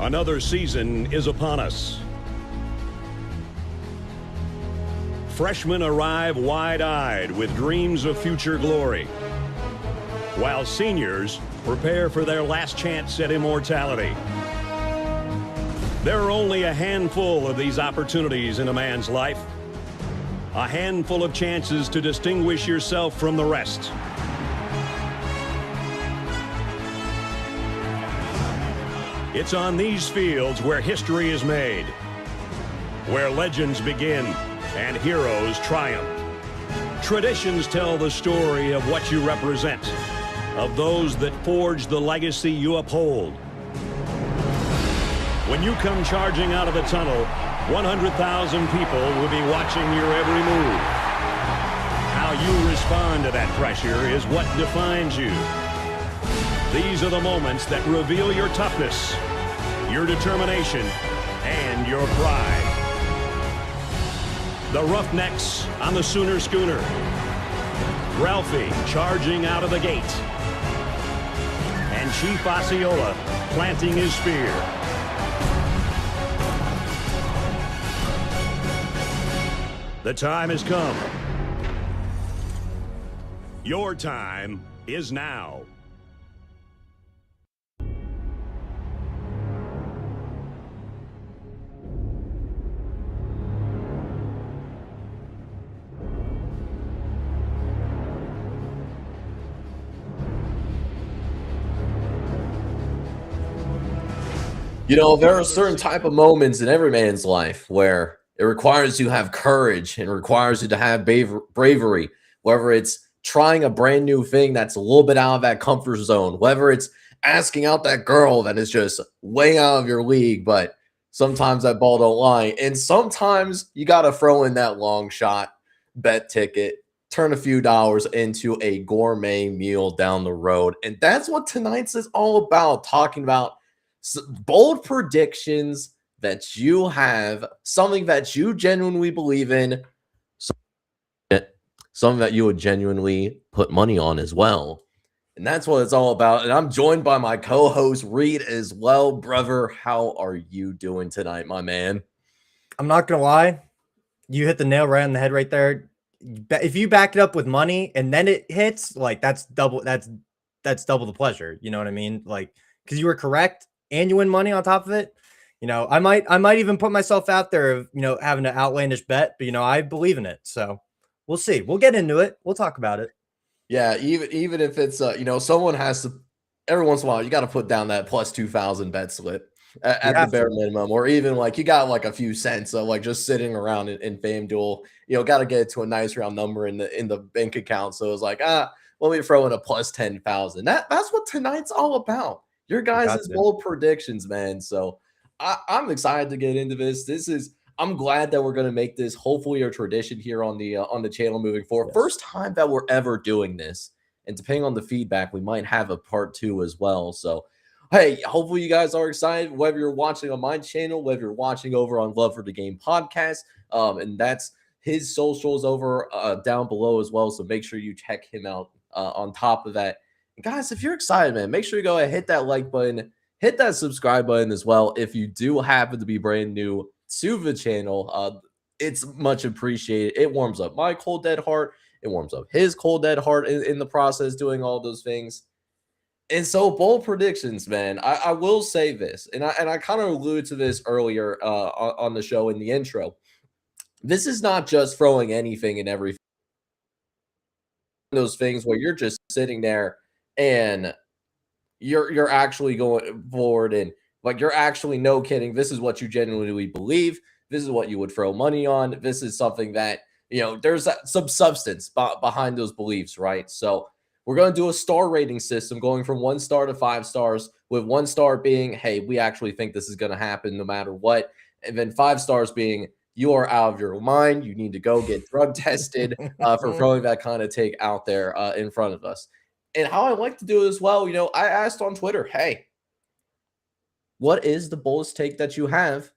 Another season is upon us. Freshmen arrive wide-eyed with dreams of future glory, while seniors prepare for their last chance at immortality. There are only a handful of these opportunities in a man's life, a handful of chances to distinguish yourself from the rest. It's on these fields where history is made, where legends begin and heroes triumph. Traditions tell the story of what you represent, of those that forge the legacy you uphold. When you come charging out of the tunnel, 100,000 people will be watching your every move. How you respond to that pressure is what defines you. These are the moments that reveal your toughness, your determination, and your pride. The Roughnecks on the Sooner Schooner. Ralphie charging out of the gate. And Chief Osceola planting his spear. The time has come. Your time is now. You know, there are certain type of moments in every man's life where it requires you to have courage and requires you to have bravery, whether it's trying a brand new thing that's a little bit out of that comfort zone, whether it's asking out that girl that is just way out of your league, but sometimes that ball don't lie. And sometimes you got to throw in that long shot bet ticket, turn a few dollars into a gourmet meal down the road. And that's what tonight's is all about, talking about bold predictions that you have, something that you genuinely believe in, something that you would genuinely put money on as well. And that's what it's all about. And I'm joined by my co-host Reed as well. Brother, how are you doing tonight, my man? I'm not gonna lie, you hit the nail right on the head right there. If you back it up with money and then it hits, like that's double the pleasure. You know what I mean? Like, because you were correct and you win money on top of it. You know, I might even put myself out there of, having an outlandish bet, but I believe in it. So we'll see. We'll get into it. We'll talk about it. Yeah, even if it's someone has to, every once in a while you got to put down that plus 2,000 bet slip at the bare minimum, or even like you got like a few cents of like just sitting around in FanDuel. Got to get it to a nice round number in the bank account. So it's like, let me throw in a plus 10,000. That's what tonight's all about. Your guys' bold predictions, man. So I'm excited to get into this. I'm glad that we're going to make this hopefully a tradition here on the channel moving forward. Yes. First time that we're ever doing this. And depending on the feedback, we might have a part 2 as well. So, hey, hopefully you guys are excited, whether you're watching on my channel, whether you're watching over on Love for the Game podcast. And that's his socials over down below as well. So make sure you check him out on top of that. And guys, if you're excited, man, make sure you go ahead and hit that like button, hit that subscribe button as well. If you do happen to be brand new to the channel, it's much appreciated. It warms up my cold dead heart. It warms up his cold dead heart in the process, doing all those things. And so bold predictions, man. I will say this, and I kind of alluded to this earlier on the show in the intro. This is not just throwing anything and everything. Those things where you're just sitting there and you're actually going forward and like you're actually, no kidding, this is what you genuinely believe. This is what you would throw money on. This is something that, there's some substance behind those beliefs, right? So we're going to do a star rating system going from 1 star to 5 stars, with 1 star being, hey, we actually think this is going to happen no matter what. And then 5 stars being, you are out of your mind. You need to go get drug tested for throwing that kind of take out there in front of us. And how I like to do it as well, I asked on Twitter, hey, what is the boldest take that you have?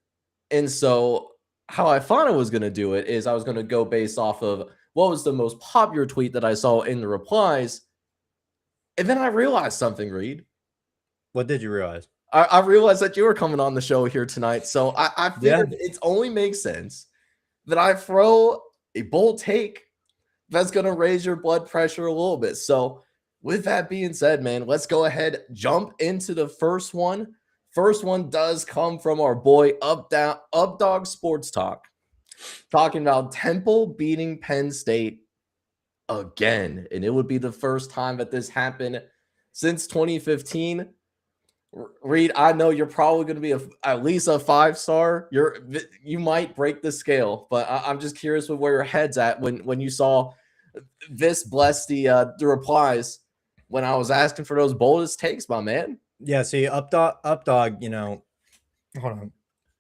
And so how I thought I was going to do it is I was going to go based off of what was the most popular tweet that I saw in the replies. And then I realized something, Reed. What did you realize? I realized that you were coming on the show here tonight, so I figured it only makes sense that I throw a bold take that's going to raise your blood pressure a little bit. So with that being said, man, let's go ahead, jump into the first one. First one does come from our boy Up Dog Sports Talk, talking about Temple beating Penn State again. And it would be the first time that this happened since 2015. Reed, I know you're probably going to be at least a 5-star. You might break the scale, but I'm just curious with where your head's at when you saw this. Bless the replies when I was asking for those boldest takes, my man. Yeah, see, Up Dog, you know, hold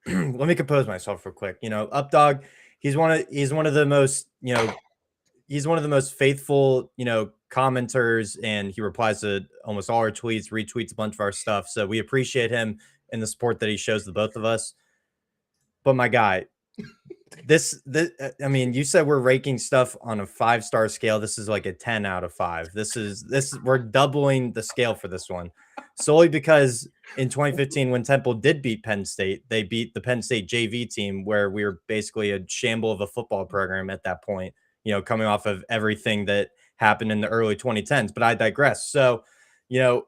on. Let me compose myself real quick. You know, Up Dog, he's one of the most, you know, he's one of the most faithful, you know, commenters, and he replies to almost all our tweets, retweets a bunch of our stuff. So we appreciate him and the support that he shows the both of us. But my guy, this I mean, you said we're ranking stuff on a 5-star scale. This is like a 10 out of 5. We're doubling the scale for this one, solely because in 2015, when Temple did beat Penn State, they beat the Penn State JV team, where we were basically a shamble of a football program at that point, you know, coming off of everything that happened in the early 2010s. But I digress. So, you know,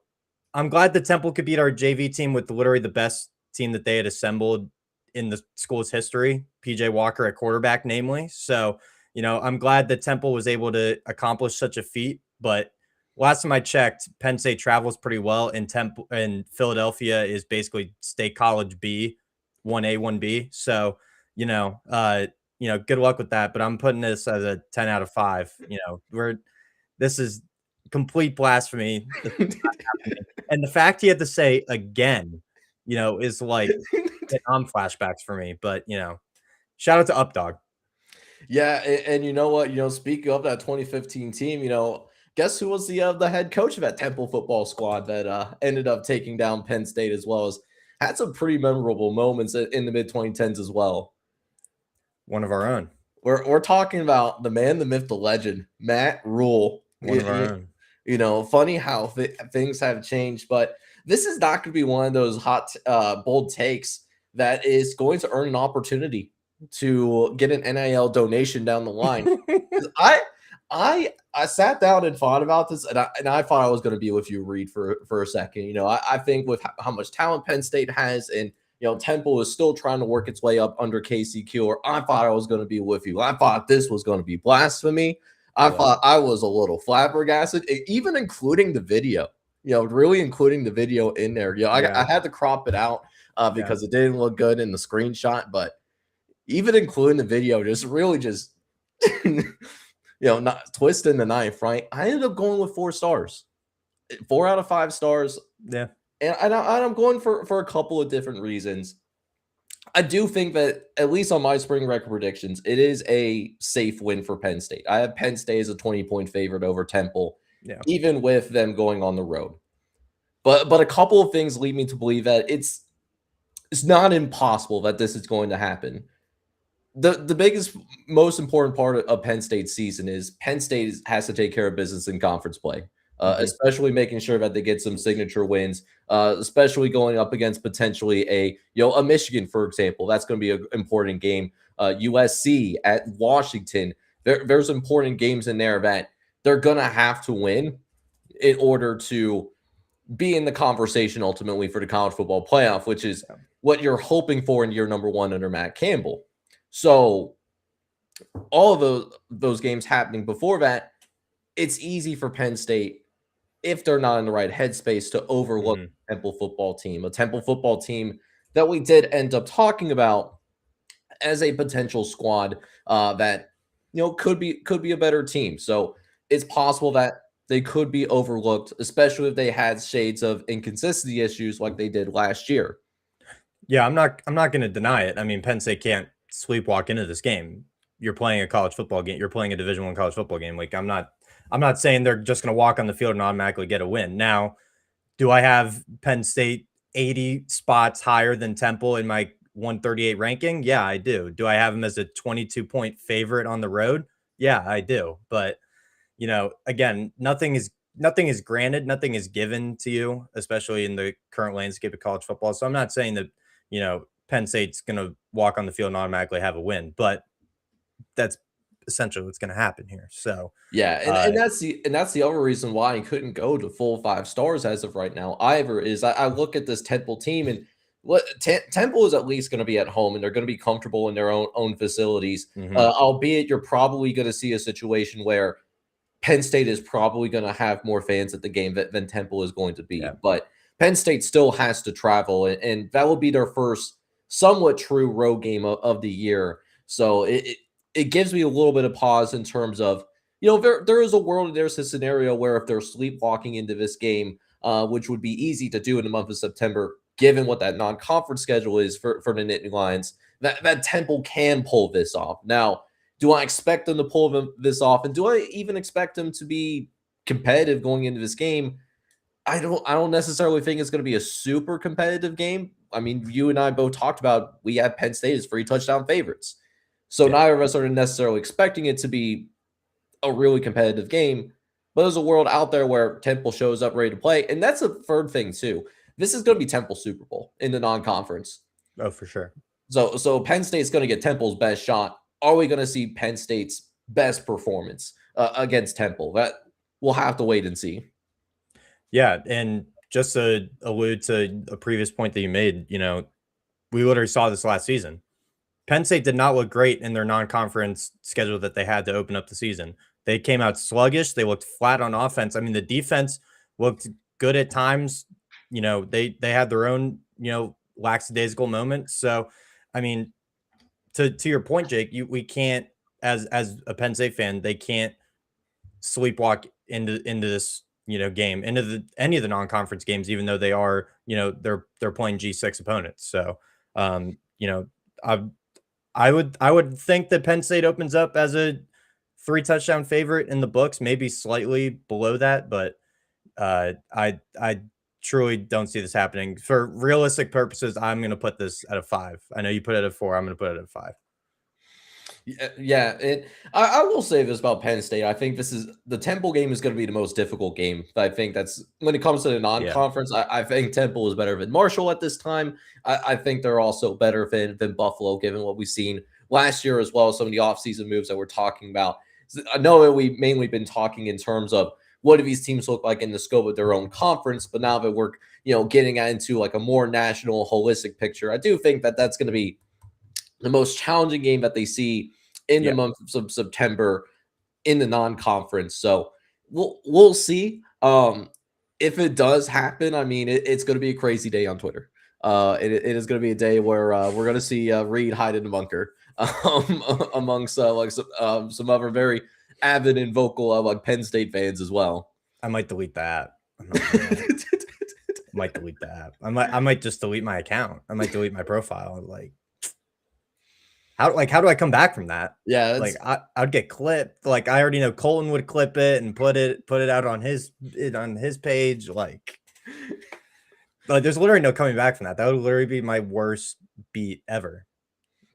I'm glad that Temple could beat our JV team with literally the best team that they had assembled in the school's history, PJ Walker at quarterback, namely. So, you know, I'm glad that Temple was able to accomplish such a feat. But last time I checked, Penn State travels pretty well, and Temple and Philadelphia is basically State College B, 1A, 1B. So, you know, good luck with that. But I'm putting this as a 10 out of 5. You know, this is complete blasphemy. And the fact he had to say again, you know, is like on flashbacks for me. But, you know, shout out to Up Dog. Yeah, and you know what? You know, speaking of that 2015 team, you know, guess who was the head coach of that Temple football squad that ended up taking down Penn State, as well as had some pretty memorable moments in the mid 2010s as well. One of our own. We're talking about the man, the myth, the legend, Matt Rule. One of our own. You know, funny how things have changed, but this is not going to be one of those hot, bold takes that is going to earn an opportunity to get an NIL donation down the line. I sat down and thought about this, and I thought I was going to be with you, Reed, for a second. You know, I think with how much talent Penn State has, and you know, Temple is still trying to work its way up under KCQ, or I thought I was going to be with you. I thought this was going to be blasphemy. I thought I was a little flabbergasted, even including the video. You know, really including the video in there. You know, I had to crop it out because it didn't look good in the screenshot, but even including the video, just you know, not twisting the knife, right? I ended up going with 4 stars, 4 out of 5 stars. Yeah. And I'm going for a couple of different reasons. I do think that, at least on my spring record predictions, it is a safe win for Penn State. I have Penn State as a 20-point favorite over Temple, even with them going on the road. But a couple of things lead me to believe that it's not impossible that this is going to happen. The biggest, most important part of Penn State's season is Penn State has to take care of business in conference play, especially making sure that they get some signature wins, especially going up against potentially a Michigan, for example. That's going to be an important game. USC at Washington. There's important games in there that they're going to have to win in order to be in the conversation ultimately for the college football playoff, which is what you're hoping for in year number 1 under Matt Campbell. So all of those games happening before that, it's easy for Penn State, if they're not in the right headspace, to overlook the Temple football team, a Temple football team that we did end up talking about as a potential squad that, you know, could be a better team. So it's possible that they could be overlooked, especially if they had shades of inconsistency issues like they did last year. Yeah, I'm not going to deny it. I mean, Penn State can't sleepwalk into this game. You're playing a college football game. You're playing a Division I college football game. Like, I'm not saying they're just going to walk on the field and automatically get a win. Now, do I have Penn State 80 spots higher than Temple in my 138 ranking? Yeah, I do. Do I have them as a 22-point favorite on the road? Yeah, I do. But, you know, again, nothing is nothing is granted, nothing is given to you, especially in the current landscape of college football. So I'm not saying that, Penn State's going to walk on the field and automatically have a win, but that's essentially what's going to happen here. So Yeah, and that's the other reason why I couldn't go to full 5 stars as of right now either. Is I look at this Temple team, and what Temple is at least going to be at home, and they're going to be comfortable in their own facilities. Albeit you're probably going to see a situation where Penn State is probably going to have more fans at the game than Temple is going to be. Yeah. But Penn State still has to travel, and that will be their first somewhat true road game of the year. So it gives me a little bit of pause in terms of, there is a world, there's a scenario where if they're sleepwalking into this game, which would be easy to do in the month of September, given what that non-conference schedule is for the Nittany Lions, that Temple can pull this off. Now, do I expect them to pull this off? And do I even expect them to be competitive going into this game? I don't necessarily think it's going to be a super competitive game. I mean, you and I both talked about we have Penn State as 3-touchdown favorites. So neither of us are necessarily expecting it to be a really competitive game. But there's a world out there where Temple shows up ready to play. And that's a third thing, too. This is going to be Temple's Super Bowl in the non-conference. Oh, for sure. So Penn State's going to get Temple's best shot. Are we going to see Penn State's best performance against Temple? That we'll have to wait and see. Yeah, and just to allude to a previous point that you made, we literally saw this last season. Penn State did not look great in their non-conference schedule that they had to open up the season. They came out sluggish. They looked flat on offense. I mean, the defense looked good at times. They had their own, lackadaisical moments. So, I mean, to your point, Jake, we can't, as a Penn State fan, they can't sleepwalk into this, game, into any of the non-conference games, even though they are, they're playing G6 opponents. So, I would think that Penn State opens up as a 3-touchdown favorite in the books, maybe slightly below that, but I truly don't see this happening. For realistic purposes, I'm going to put this at a 5. I know you put it at 4. I'm going to put it at 5. Yeah, I will say this about Penn State. I think the Temple game is going to be the most difficult game. I think that's when it comes to the non-conference. Yeah. I think Temple is better than Marshall at this time. I think they're also better than Buffalo, given what we've seen last year as well. Some of the offseason moves that we're talking about. I know that we've mainly been talking in terms of what do these teams look like in the scope of their own conference, but now that we're getting into like a more national, holistic picture, I do think that that's going to be the most challenging game that they see in the month of September in the non-conference. So we'll see. If it does happen, I mean, it's going to be a crazy day on Twitter. It is going to be a day where we're going to see Reed hide in the bunker amongst some other very avid and vocal like Penn State fans as well. I might delete that. Might delete the app. I might just delete my account. I might delete my profile. How do I come back from that? Yeah, I'd get clipped. Like, I already know Colton would clip it and put it out on his page. Like there's literally no coming back from that. That would literally be my worst beat ever.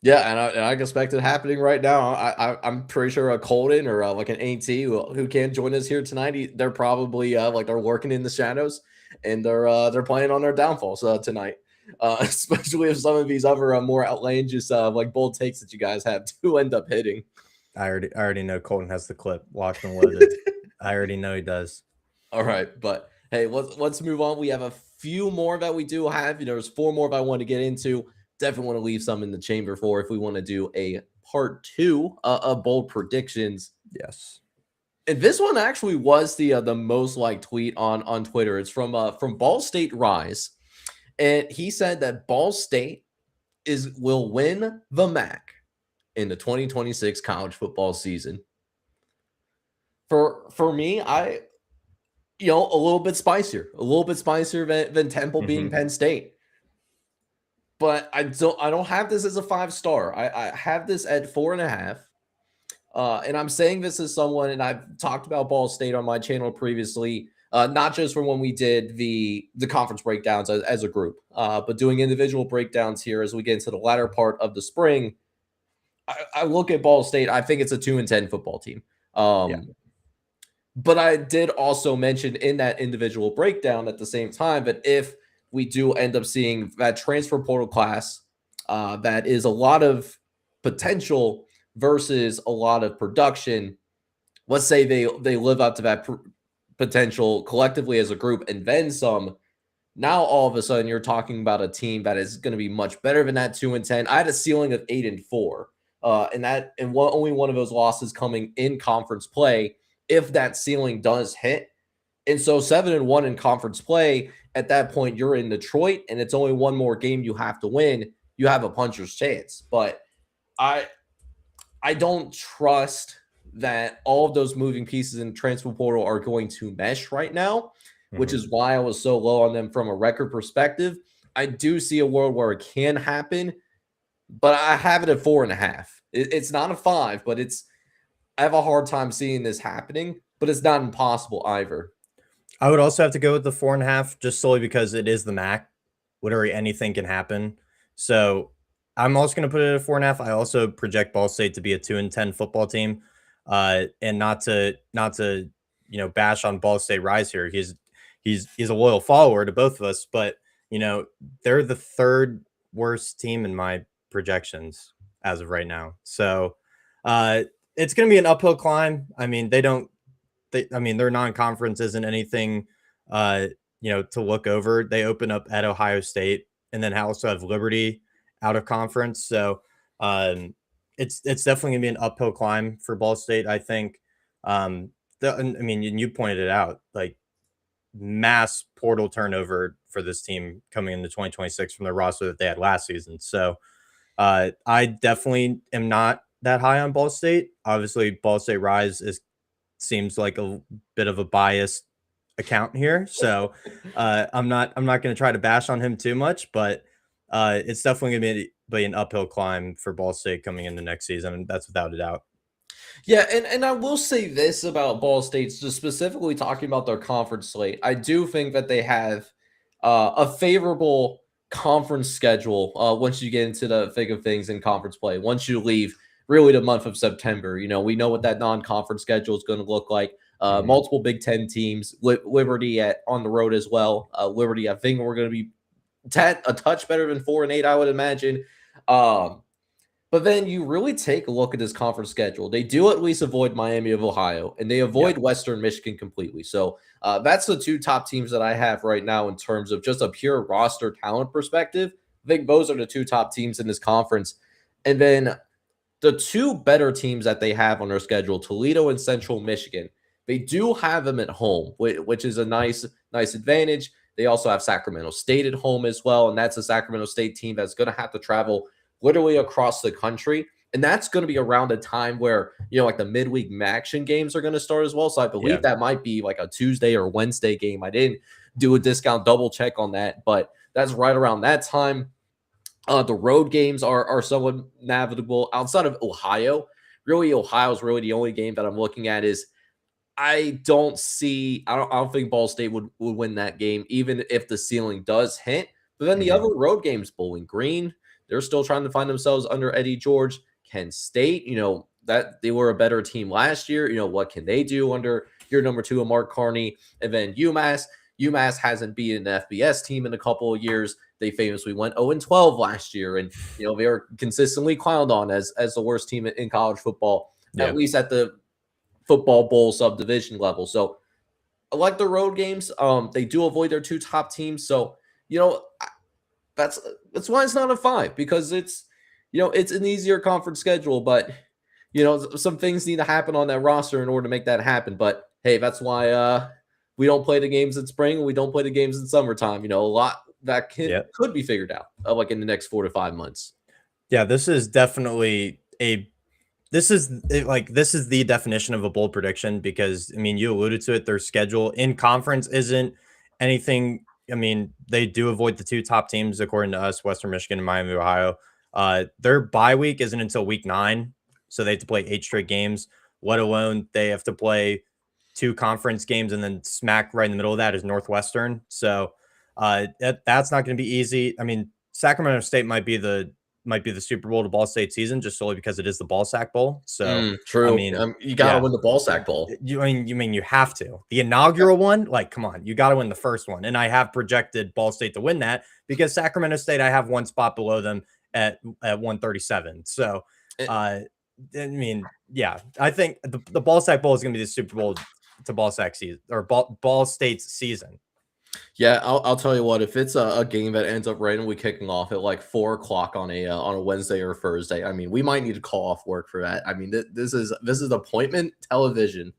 Yeah, and I expect it happening right now. I'm pretty sure a Colton or like an AT who can't join us here tonight. They're probably they're working in the shadows, and they're playing on their downfalls tonight. Especially if some of these other more outlandish like bold takes that you guys have to end up hitting. I already know Colton has the clip locked and loaded. I already know he does. All right, but hey, let's move on. We have a few more that we do have. There's 4 more that I want to get into. Definitely want to leave some in the chamber for if we want to do a part 2 of bold predictions. Yes. And this one actually was the most liked tweet on Twitter. It's from Ball State Rise. And he said that Ball State will win the MAC in the 2026 college football season. For me, a little bit spicier than Temple beating Penn State. But I don't have this as a 5-star. I have this at 4.5. And I'm saying this as someone, and I've talked about Ball State on my channel previously. Not just from when we did the conference breakdowns as a group, but doing individual breakdowns here as we get into the latter part of the spring. I look at Ball State. I think it's a 2-10 football team. But I did also mention in that individual breakdown at the same time that if we do end up seeing that transfer portal class, that is a lot of potential versus a lot of production. Let's say they live up to that potential collectively as a group and then some. Now all of a sudden you're talking about a team that is going to be much better than that 2-10. I had a ceiling of 8-4, only one of those losses coming in conference play if that ceiling does hit. And so 7-1 in conference play, at that point you're in Detroit, and it's only one more game you have to win. You have a puncher's chance, but I don't trust that all of those moving pieces in transfer portal are going to mesh right now, which is why I was so low on them from a record perspective. I do see a world where it can happen, but I have it at 4.5. It's not a 5, but I have a hard time seeing this happening, but it's not impossible either. I would also have to go with the 4.5 just solely because it is the MAC. Literally anything can happen. So I'm also going to put it at 4.5. I also project Ball State to be a 2-10 football team, and not to bash on Ball State Rise here. He's a loyal follower to both of us, but they're the third worst team in my projections as of right now. So it's going to be an uphill climb. I mean, their non-conference isn't anything, to look over. They open up at Ohio State and then also have Liberty out of conference. So it's definitely going to be an uphill climb for Ball State, I think. You pointed it out, like mass portal turnover for this team coming into 2026 from the roster that they had last season. So I definitely am not that high on Ball State. Obviously, Ball State Rise seems like a bit of a biased account here, so I'm not going to try to bash on him too much, but it's definitely going to be an uphill climb for Ball State coming into next season, and that's without a doubt. Yeah, and I will say this about Ball State, just specifically talking about their conference slate. I do think that they have a favorable conference schedule once you get into the thick of things in conference play. Once you leave really the month of September, we know what that non-conference schedule is going to look like. Multiple Big Ten teams, Liberty on the road as well. Liberty, I think we're going to be a touch better than 4-8, I would imagine. But then you really take a look at this conference schedule. They do at least avoid Miami of Ohio, and they avoid Western Michigan completely. So that's the two top teams that I have right now in terms of just a pure roster talent perspective. I think those are the two top teams in this conference. And then the two better teams that they have on their schedule, Toledo and Central Michigan, they do have them at home, which is a nice advantage. They also have Sacramento State at home as well, and that's a Sacramento State team that's going to have to travel literally across the country. And that's going to be around a time where, like the midweek action games are going to start as well. So I believe that might be like a Tuesday or Wednesday game. I didn't do a discount double check on that, but that's right around that time. The road games are somewhat navigable outside of Ohio. Really, Ohio is really the only game that I'm looking at is I don't think Ball State would win that game, even if the ceiling does hit. But then the other road games, Bowling Green, they're still trying to find themselves under Eddie George. Kent State, that they were a better team last year. What can they do under your number 2 of Mark Carney? And then UMass. UMass hasn't beaten an FBS team in a couple of years. They famously went 0-12 last year, and they were consistently clowned on as the worst team in college football, at least at the football bowl subdivision level. So I like the road games. They do avoid their two top teams. So, that's why it's not a 5, because it's an easier conference schedule, but some things need to happen on that roster in order to make that happen. But hey, that's why we don't play the games in spring and we don't play the games in summertime. A lot that could be figured out like in the next 4 to 5 months. Yeah, this is definitely this is the definition of a bold prediction, because you alluded to it. Their schedule in conference isn't anything. They do avoid the two top teams according to us, Western Michigan and Miami, Ohio. Their bye week isn't until week 9, so they have to play 8 straight games, let alone they have to play 2 conference games, and then smack right in the middle of that is Northwestern. So that's not going to be easy. Sacramento State might be the might be the Super Bowl to Ball State season, just solely because it is the Ball Sack Bowl. So True. I mean, you got to win the Ball Sack Bowl. You mean you have to. The inaugural one, like, come on, you got to win the first one. And I have projected Ball State to win that because Sacramento State, I have one spot below them at 137. So, I mean, yeah, I think the Ball Sack Bowl is going to be the Super Bowl to Ball Sack season or Ball State's season. Yeah, I'll tell you what. If it's a game that ends up randomly kicking off at like 4 o'clock on a Wednesday or Thursday, I mean, we might need to call off work for that. I mean, this is appointment television.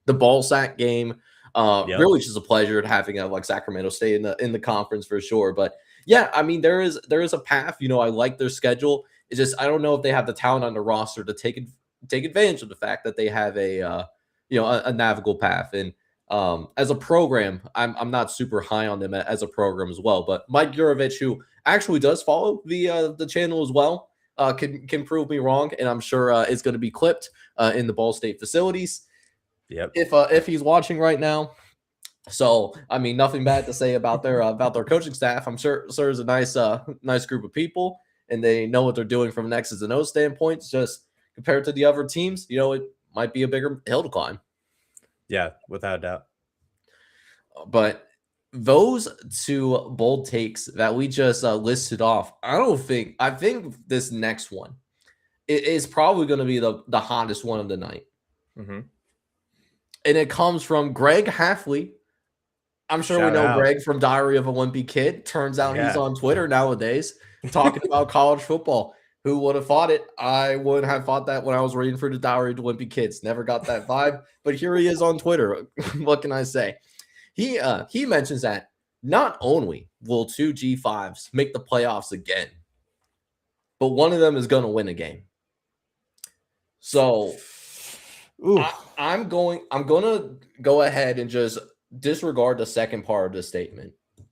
The Ball Sack game, really just a pleasure having like Sacramento State in the conference for sure. But yeah, I mean, there is a path. You know, I like their schedule. It's just I don't know if they have the talent on the roster to take advantage of the fact that they have a navigable path. And as a program, I'm not super high on them as a program as well. But Mike Yurovich, who actually does follow the channel as well, can prove me wrong, and I'm sure it's going to be clipped in the Ball State facilities. Yep. If he's watching right now. So I mean, nothing bad to say about their coaching staff. I'm sure there's a nice group of people, and they know what they're doing from an X's and O's standpoint. Just compared to the other teams, you know, it might be a bigger hill to climb. Yeah, without a doubt. But those two bold takes that we just listed off, I think this next one is probably going to be the hottest one of the night. Mm-hmm. And it comes from Greg Halfley. I'm sure we know Greg from Diary of a Wimpy Kid. Turns out he's on Twitter nowadays talking about college football. Who would have thought it? I wouldn't have thought that when I was reading for the Diary of the Wimpy Kids. Never got that vibe, but here he is on Twitter. What can I say? He mentions that not only will two G5s make the playoffs again, but one of them is going to win a game. So I'm going to go ahead and just disregard the second part of the statement.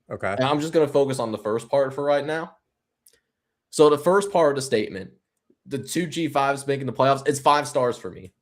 Okay. And I'm just going to focus on the first part for right now. So the first part of the statement, the two G5s making the playoffs, it's 5 stars for me.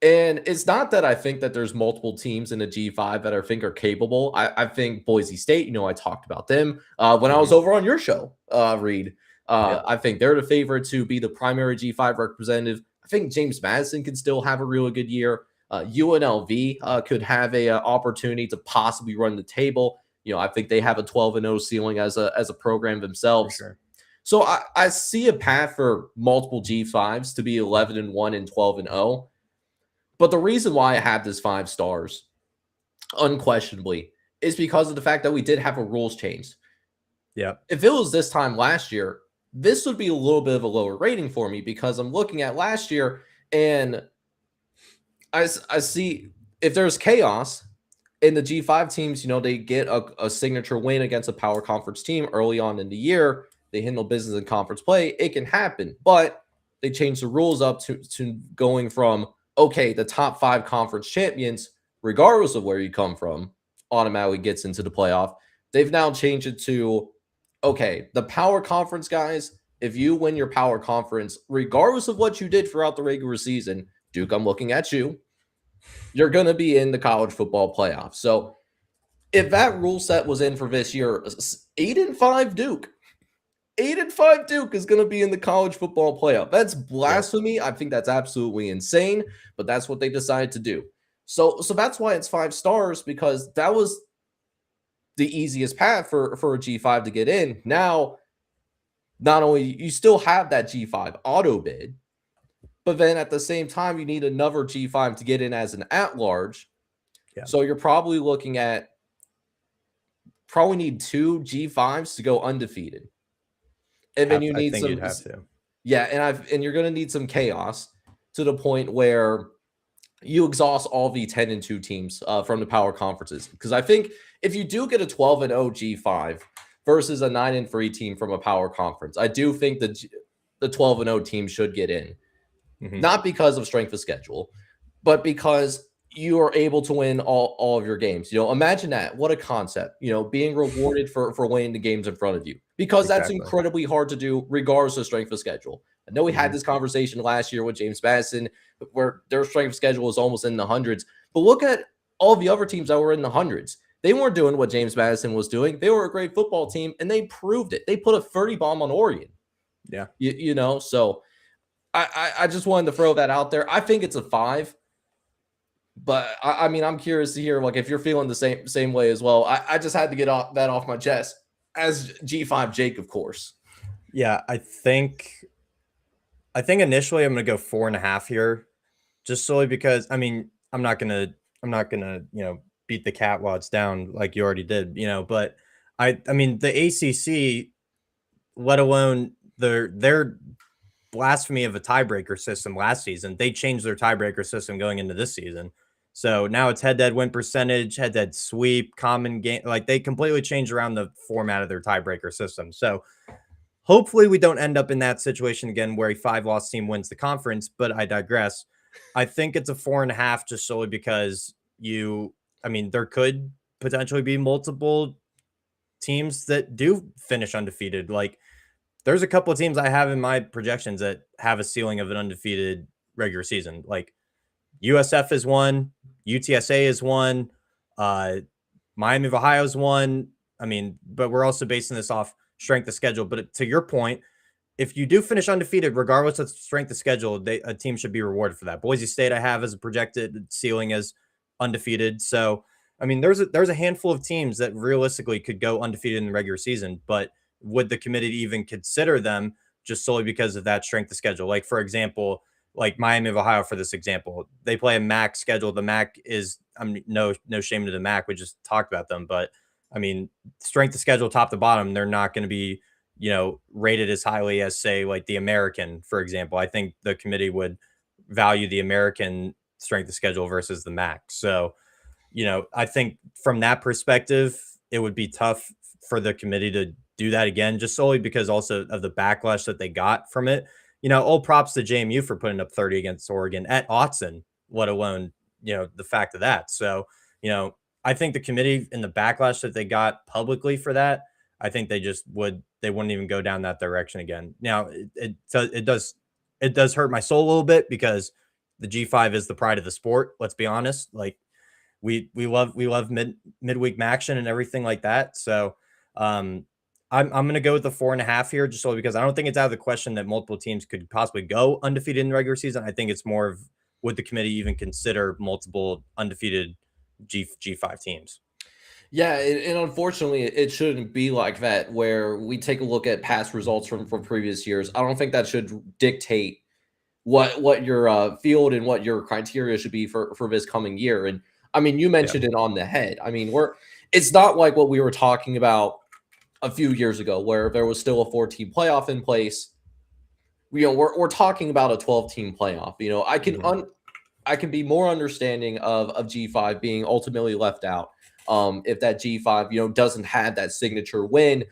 And it's not that I think that there's multiple teams in the G5 that I think are capable. I think Boise State, you know, I talked about them when I was over on your show, Reed. I think they're the favorite to be the primary G5 representative. I think James Madison can still have a really good year. UNLV could have a opportunity to possibly run the table. You know, I think they have a 12-0 ceiling as a program themselves. For sure. So I see a path for multiple G5s to be 11-1 and 12-0. But the reason why I have this 5 stars, unquestionably, is because of the fact that we did have a rules change. Yeah. If it was this time last year, this would be a little bit of a lower rating for me because I'm looking at last year and I see if there's chaos in the G5 teams, you know, they get a signature win against a power conference team early on in the year. They handle business in conference play. It can happen, but they changed the rules up to going from, okay, the top 5 conference champions, regardless of where you come from, automatically gets into the playoff. They've now changed it to, okay, the power conference guys, if you win your power conference, regardless of what you did throughout the regular season, Duke, I'm looking at you, you're going to be in the college football playoff. So if that rule set was in for this year, 8-5 Duke. 8-5 Duke is going to be in the college football playoff. That's blasphemy. Yeah. I think that's absolutely insane, but that's what they decided to do. So that's why it's 5 stars, because that was the easiest path for a G5 to get in. Now, not only you still have that G5 auto bid, but then at the same time, you need another G5 to get in as an at-large. Yeah. So you're probably looking at need 2 G5s to go undefeated. And then you need some, you'd have to. Yeah, and you're going to need some chaos to the point where you exhaust all the 10-2 teams from the power conferences. Because I think if you do get a 12-0 G5 versus a 9-3 team from a power conference, I do think the 12-0 team should get in. Mm-hmm. Not because of strength of schedule, but because you are able to win all of your games. You know, imagine that. What a concept, you know, being rewarded for winning the games in front of you, because that's incredibly hard to do regardless of strength of schedule. I know we had this conversation last year with James Madison where their strength of schedule was almost in the hundreds, but look at all the other teams that were in the hundreds. They weren't doing what James Madison was doing. They were a great football team and they proved it. They put a 30 bomb on Oregon. Yeah. You know, so I just wanted to throw that out there. I think it's a 5. But I mean, I'm curious to hear like if you're feeling the same way as well. I just had to get that off my chest as G5 Jake, of course. Yeah, I think initially I'm gonna go 4.5 here, just solely because I mean I'm not gonna beat the cat while it's down like you already did, but I mean the ACC, let alone their blasphemy of a tiebreaker system last season. They changed their tiebreaker system going into this season. So now it's head-to-head win percentage, head-to-head sweep, common game. Like they completely changed around the format of their tiebreaker system. So hopefully we don't end up in that situation again where a 5-loss team wins the conference, but I digress. I think it's a 4.5 just solely because I mean, there could potentially be multiple teams that do finish undefeated. Like there's a couple of teams I have in my projections that have a ceiling of an undefeated regular season. Like USF is one, UTSA is one, uh, Miami of Ohio is one. I mean, but we're also basing this off strength of schedule. But to your point, if you do finish undefeated, regardless of strength of schedule, a team should be rewarded for that. Boise State, I have as a projected ceiling as undefeated. So, I mean, there's a handful of teams that realistically could go undefeated in the regular season, but would the committee even consider them just solely because of that strength of schedule? Like, for example, like Miami of Ohio, for this example, they play a MAC schedule. The MAC is, no shame to the MAC. We just talked about them, but I mean, strength of schedule, top to bottom, they're not going to be rated as highly as say like the American, for example. I think the committee would value the American strength of schedule versus the MAC. So, I think from that perspective, it would be tough for the committee to do that again, just solely because also of the backlash that they got from it. All props to JMU for putting up 30 against Oregon at Autzen, let alone, the fact of that. So, I think the committee and the backlash that they got publicly for that, I think they wouldn't even go down that direction again. Now, it does hurt my soul a little bit because the G5 is the pride of the sport. Let's be honest. Like we love midweek action and everything like that. So I'm going to go with the 4.5 here, just solely because I don't think it's out of the question that multiple teams could possibly go undefeated in the regular season. I think it's more of would the committee even consider multiple undefeated G5 teams. Yeah, and unfortunately, it shouldn't be like that where we take a look at past results from previous years. I don't think that should dictate what your field and what your criteria should be for this coming year. And I mean, you mentioned it on the head. I mean, it's not like what we were talking about a few years ago where there was still a 4-team playoff in place. We're talking about a 12-team playoff. I can be more understanding of G5 being ultimately left out. If that G5, doesn't have that signature win,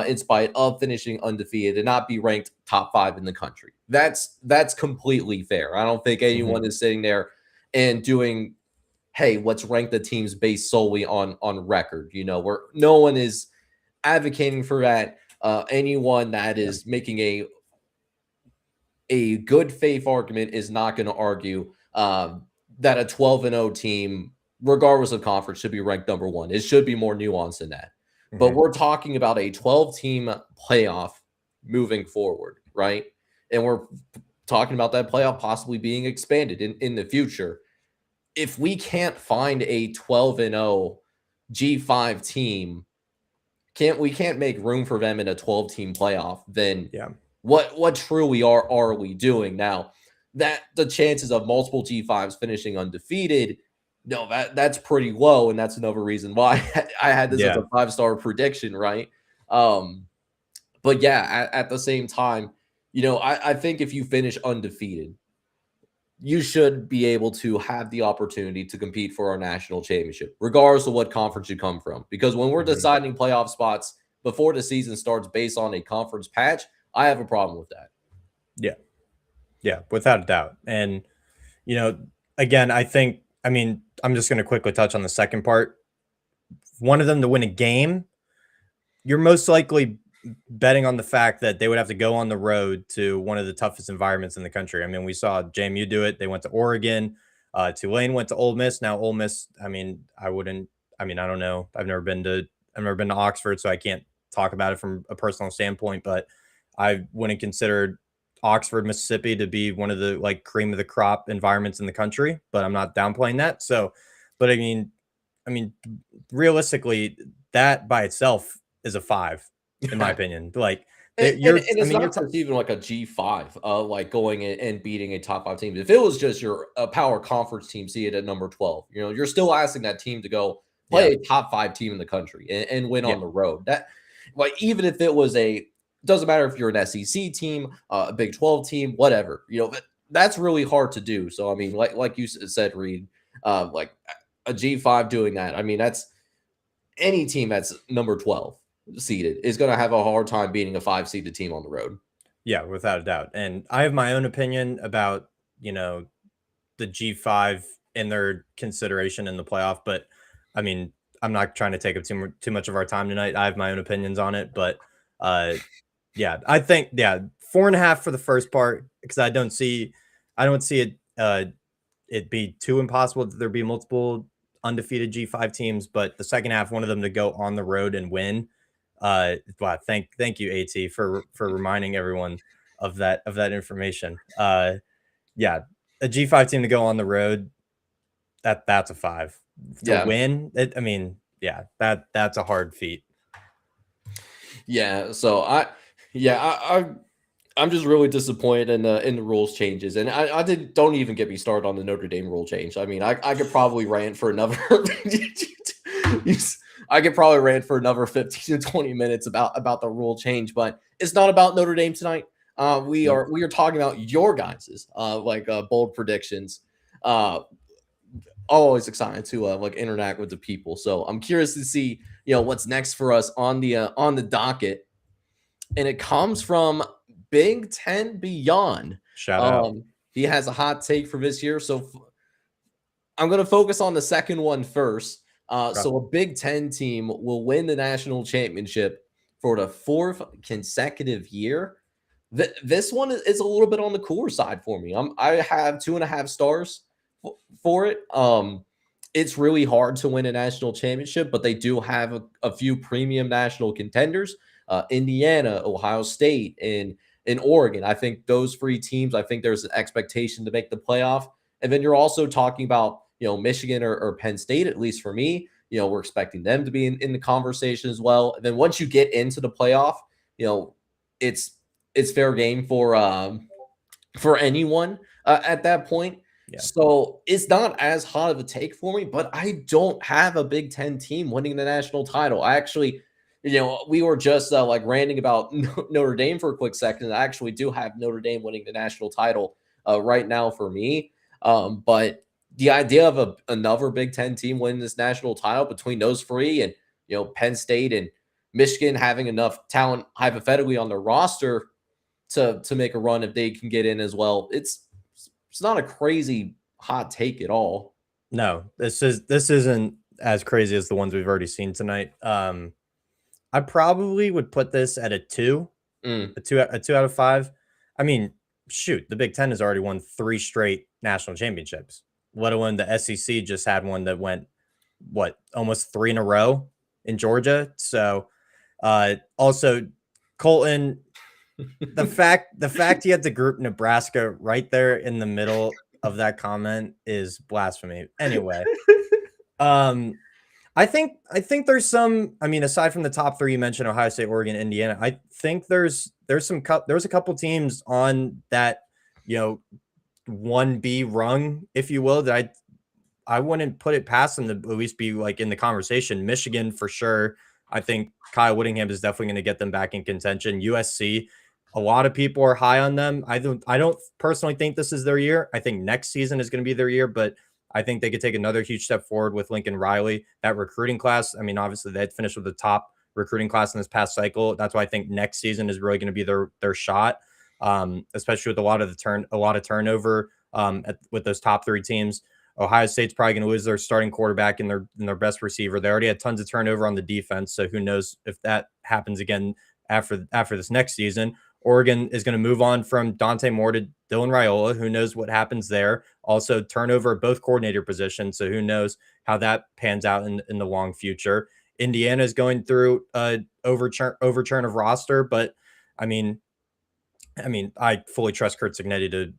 in spite of finishing undefeated and not be ranked top 5 in the country. That's completely fair. I don't think anyone is sitting there and doing, hey, let's rank the teams based solely on record. Where no one is advocating for that. Anyone that is making a good faith argument is not going to argue that a 12-0 team, regardless of conference, should be ranked number 1. It should be more nuanced than that. But we're talking about a 12-team playoff moving forward, right? And we're talking about that playoff possibly being expanded in the future. If we can't find a 12-0 G5 team, we can't make room for them in a 12-team playoff, then what truly are we doing? Now, that the chances of multiple G5s finishing undefeated, no, that's pretty low, and that's another reason why I had this as a 5-star prediction, right? But yeah, at the same time, I think if you finish undefeated, you should be able to have the opportunity to compete for our national championship, regardless of what conference you come from. Because when we're deciding playoff spots before the season starts based on a conference patch, I have a problem with that. Yeah, without a doubt. And, again, I'm just going to quickly touch on the second part. One of them to win a game, you're most likely betting on the fact that they would have to go on the road to one of the toughest environments in the country. I mean, we saw JMU do it. They went to Oregon. Tulane went to Ole Miss. Now Ole Miss, I don't know. I've never been to Oxford, so I can't talk about it from a personal standpoint, but I wouldn't consider Oxford, Mississippi to be one of the like cream of the crop environments in the country, but I'm not downplaying that. So, but I mean, realistically, that by itself is a 5, in my opinion. Like And it's not just even like a G5, like going in and beating a top 5 team. If it was just your power conference team, see it at number 12, you're still asking that team to go play a top 5 team in the country and win on the road. That, like, even if it was doesn't matter if you're an SEC team, a Big 12 team, whatever, that's really hard to do. So, I mean, like you said, Reed, like a G5 doing that, I mean, that's any team that's number 12 seeded is going to have a hard time beating a 5 seeded team on the road. Yeah, without a doubt. And I have my own opinion about, the G5 in their consideration in the playoff, but I mean, I'm not trying to take up too much of our time tonight. I have my own opinions on it, but yeah, I think 4.5 for the first part, because I don't see it be too impossible that there be multiple undefeated G5 teams, but the second half, one of them to go on the road and win. Wow, thank you, AT, for reminding everyone of that information. Yeah, a G5 team to go on the road, that's a 5. To win, I mean, that's a hard feat. Yeah, so I'm just really disappointed in the rules changes, and don't even get me started on the Notre Dame rule change. I mean, I could probably rant for another I could probably rant for another 15 to 20 minutes about the rule change, but it's not about Notre Dame tonight. We are talking about your guys's bold predictions. Always excited to like interact with the people. So I'm curious to see what's next for us on the docket, and it comes from Big Ten Beyond. Shout out. He has a hot take for this year, so I'm going to focus on the second one first. So a Big Ten team will win the national championship for the 4th consecutive year. This one is a little bit on the cooler side for me. I have 2.5 stars for it. It's really hard to win a national championship, but they do have a few premium national contenders: Indiana, Ohio State, and Oregon. I think those 3 teams, I think there's an expectation to make the playoff. And then you're also talking about Michigan or Penn State, at least for me. We're expecting them to be in the conversation as well. And then once you get into the playoff, it's fair game for anyone at that point. Yeah. So it's not as hot of a take for me, but I don't have a Big Ten team winning the national title. I actually, we were just like ranting about Notre Dame for a quick second. I actually do have Notre Dame winning the national title right now for me. But the idea of another Big Ten team winning this national title between those 3 and, Penn State and Michigan having enough talent hypothetically on their roster to make a run if they can get in as well, it's not a crazy hot take at all. No, this isn't as crazy as the ones we've already seen tonight. I probably would put this at a 2, a 2 out of 5. I mean, shoot, the Big Ten has already won 3 straight national championships. Let alone the SEC just had one that went almost 3 in a row in Georgia. So, also Colton, the fact you had to group Nebraska right there in the middle of that comment is blasphemy. Anyway, I think there's some. I mean, aside from the top 3 you mentioned, Ohio State, Oregon, Indiana, I think there's a couple teams on that 1B rung, if you will, that I wouldn't put it past them to at least be like in the conversation. Michigan for sure. I think Kyle Whittingham is definitely going to get them back in contention. USC, a lot of people are high on them. I don't personally think this is their year. I think next season is going to be their year, but I think they could take another huge step forward with Lincoln Riley. That recruiting class, I mean, obviously they had finished with the top recruiting class in this past cycle. That's why I think next season is really going to be their shot, especially with a lot of turnover with those top 3 teams. Ohio State's probably going to lose their starting quarterback and their best receiver. They already had tons of turnover on the defense, so who knows if that happens again after this next season. Oregon is going to move on from Dante Moore to Dylan Raiola. Who knows what happens there? Also, turnover at both coordinator positions, so who knows how that pans out in the long future. Indiana is going through overturn of roster, but I mean, I mean, I fully trust Kurt Cignetti to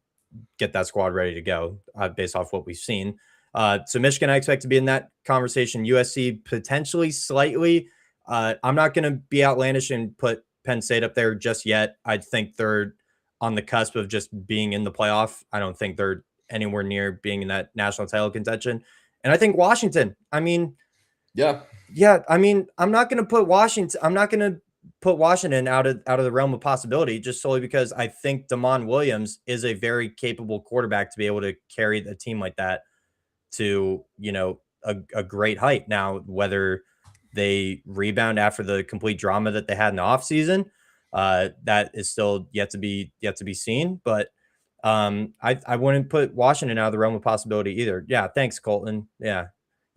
get that squad ready to go based off what we've seen. So Michigan, I expect to be in that conversation. USC potentially slightly. I'm not going to be outlandish and put Penn State up there just yet. I think they're on the cusp of just being in the playoff. I don't think they're anywhere near being in that national title contention. And I think Washington. I mean, yeah. I mean, I'm not going to put Washington. I'm not going to put Washington out of the realm of possibility just solely because I think Damon Williams is a very capable quarterback to be able to carry a team like that to, you know, a great height. Now, whether they rebound after the complete drama that they had in the offseason, that is still yet to be seen. But I wouldn't put Washington out of the realm of possibility either. Yeah, thanks, Colton. Yeah.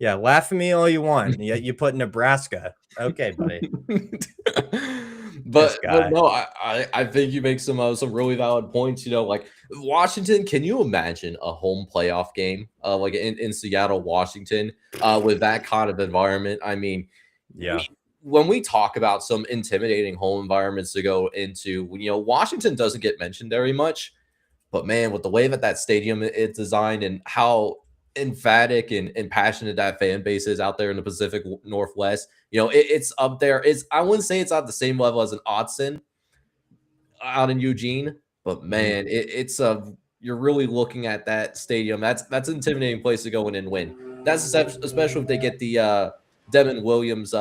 Yeah, laugh at me all you want. Yeah, you put Nebraska. Okay, buddy. but no, I think you make some really valid points. You know, like Washington. Can you imagine a home playoff game, like in Seattle, Washington, with that kind of environment? I mean, yeah. When we talk about some intimidating home environments to go into, you know, Washington doesn't get mentioned very much, but man, with the way that stadium is designed and how emphatic and passionate that fan base is out there in the Pacific Northwest, you know, it's up there. I wouldn't say it's at the same level as an Autzen out in Eugene, but man, it's you're really looking at that stadium. That's an intimidating place to go in and win. That's especially if they get the Devin Williams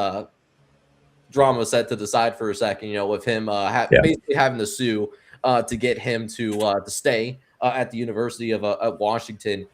drama set to the side for a second. You know, with him basically having to sue to get him to stay at the University of at Washington.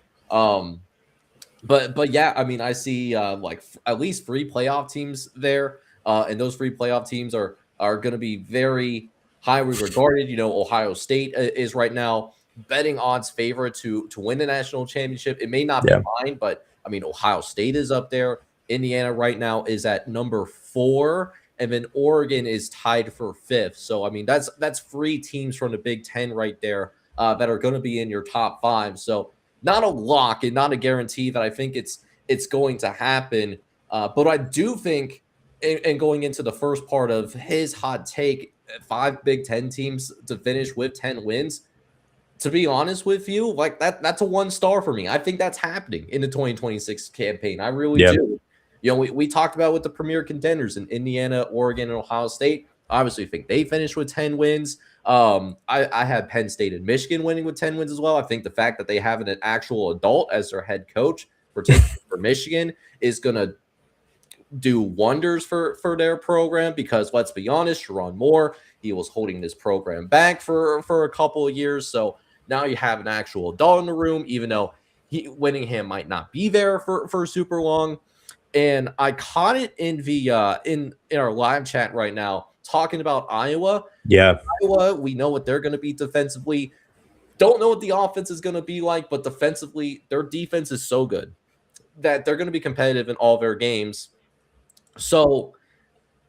But yeah, I mean, I see like at least 3 playoff teams there, and those 3 playoff teams are going to be very highly regarded. You know, Ohio State is right now betting odds favorite to win the national championship. It may not be mine, but I mean, Ohio State is up there. Indiana right now is at number 4, and then Oregon is tied for 5th. So I mean, that's 3 teams from the Big Ten right there that are going to be in your top 5. So not a lock and not a guarantee that I think it's going to happen. But I do think, and going into the first part of his hot take, 5 Big Ten teams to finish with 10 wins. To be honest with you, like that's a 1 star for me. I think that's happening in the 2026 campaign. I really do. You know, we talked about with the premier contenders in Indiana, Oregon, and Ohio State. Obviously, I think they finished with 10 wins. I had Penn State and Michigan winning with 10 wins as well. I think the fact that they have an actual adult as their head coach for Michigan is going to do wonders for their program, because let's be honest, Sharon Moore, he was holding this program back for a couple of years. So now you have an actual adult in the room, even though Winningham might not be there for super long. And I caught it in the in our live chat right now talking about Iowa. Yeah. Iowa, we know what they're going to be defensively. Don't know what the offense is going to be like, but defensively, their defense is so good that they're going to be competitive in all their games. So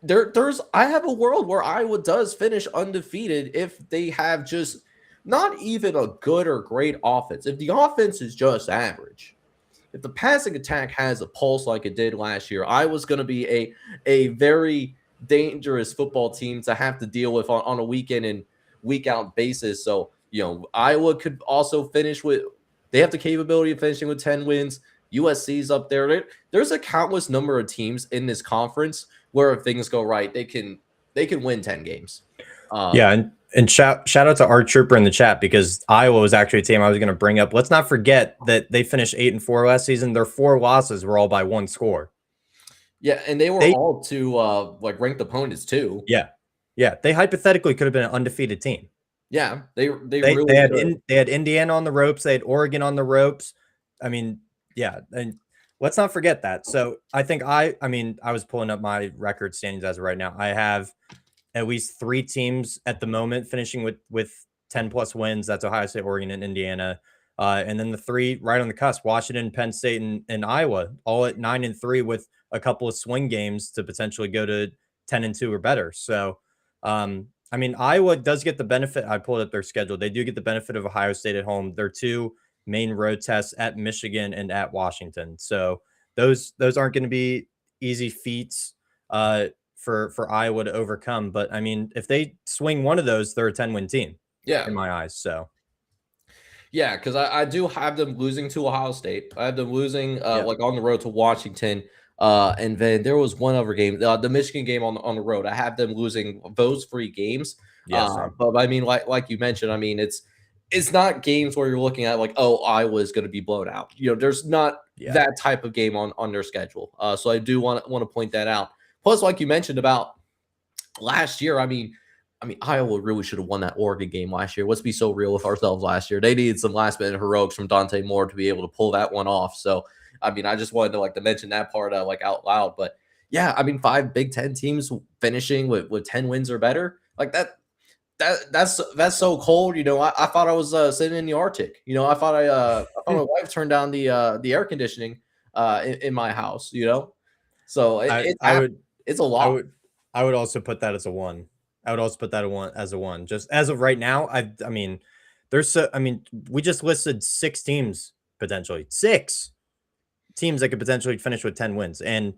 I have a world where Iowa does finish undefeated if they have just not even a good or great offense. If the offense is just average, if the passing attack has a pulse like it did last year, Iowa's going to be a very dangerous football team to have to deal with on a week in and week out basis. So, you know, Iowa could also finish with, they have the capability of finishing with 10 wins. USC's up there. There's a countless number of teams in this conference where if things go right, they can win 10 games. And shout out to our trooper in the chat, because Iowa was actually a team I was going to bring up. Let's not forget that they finished 8-4 last season. Their 4 losses were all by 1 score. Yeah, and they were all to like ranked opponents too. Yeah. They hypothetically could have been an undefeated team. Yeah, they had Indiana on the ropes. They had Oregon on the ropes. I mean, yeah, and let's not forget that. So I think I was pulling up my record standings as of right now. I have at least 3 teams at the moment finishing with 10 plus wins. That's Ohio State, Oregon, and Indiana. And then the 3 right on the cusp, Washington, Penn State, and Iowa, all at 9-3 with a couple of swing games to potentially go to 10-2 or better. So, I mean, Iowa does get the benefit. I pulled up their schedule. They do get the benefit of Ohio State at home. Their 2 main road tests at Michigan and at Washington. So those aren't going to be easy feats for Iowa to overcome. But I mean, if they swing one of those, they're a 10-win team. Yeah. in my eyes. So yeah, because I do have them losing to Ohio State. I have them losing Yeah. like on the road to Washington. And then there was one other game, the Michigan game on the road. I have them losing those 3 games. yeah, same. But I mean, like you mentioned, I mean, it's not games where you're looking at like, oh, Iowa's going to be blown out. You know, there's not Yeah. that type of game on their schedule. So I do want to point that out. Plus, like you mentioned about last year, I mean, Iowa really should have won that Oregon game last year. Let's be so real with ourselves last year. They needed some last minute heroics from Dante Moore to be able to pull that one off. So, I mean, I just wanted to to mention that part like out loud. But yeah, I mean, 5 Big Ten teams finishing with 10 wins or better, like that's so cold. You know, I thought I was sitting in the Arctic. You know, I thought my wife turned down the air conditioning in my house. You know, so it's a lot. I would also put that as a 1. I would also put that as a 1. Just as of right now, I mean, we just listed 6 teams potentially. 6 teams that could potentially finish with 10 wins. And